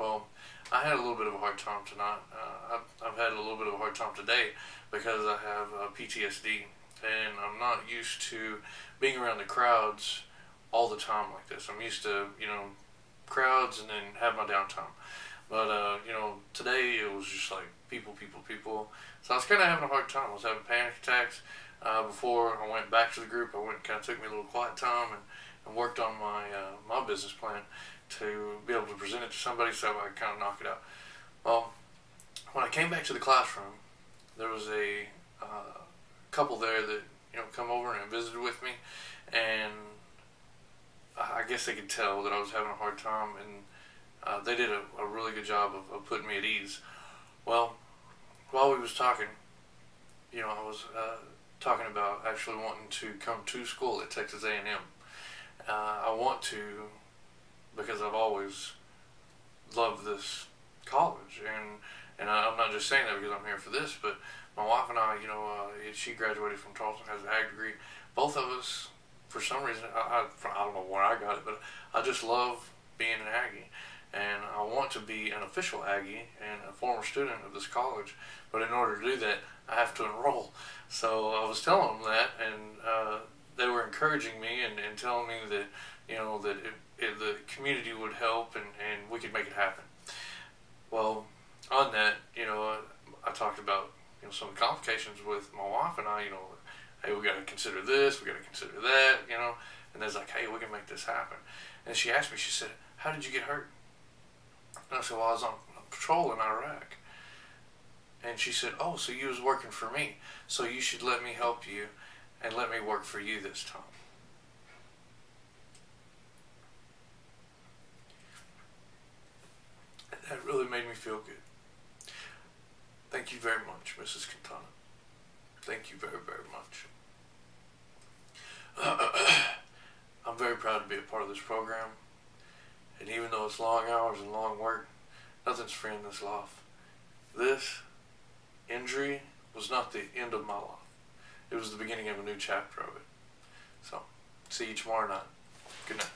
Well, I had a little bit of a hard time tonight. I've had a little bit of a hard time today because I have PTSD, and I'm not used to being around the crowds all the time like this. I'm used to, crowds and then have my downtime. But, today it was just like people. So I was kind of having a hard time. I was having panic attacks. Before I went back to the group, kind of took me a little quiet time and worked on my business plan to be able to present it to somebody so I could kind of knock it out. Well, when I came back to the classroom, there was a couple there that come over and visited with me, and I guess they could tell that I was having a hard time, and they did a really good job of putting me at ease. Well, while we was talking, I was talking about actually wanting to come to school at Texas A&M. I want to because I've always loved this college, and I'm not just saying that because I'm here for this, but my wife and I, she graduated from Charleston, has an ag degree. Both of us, for some reason, I don't know where I got it, but I just love being an Aggie, and I want to be an official Aggie and a former student of this college, but in order to do that, I have to enroll. So I was telling them that, and they were encouraging me and telling me that, that if the community would help and we could make it happen. Well, on that, I talked about, some of the complications with my wife and I, hey, we got to consider this, we got to consider that, and there's like, hey, we can make this happen. And she asked me, she said, how did you get hurt? And I said, well, I was on patrol in Iraq. And she said, oh, so you was working for me, so you should let me help you and let me work for you this time. That really made me feel good. Thank you very much, Mrs. Quintana. Thank you very, very much. I'm very proud to be a part of this program. And even though it's long hours and long work, nothing's free in this life. This injury was not the end of my life. It was the beginning of a new chapter of it. So, see you tomorrow night. Good night.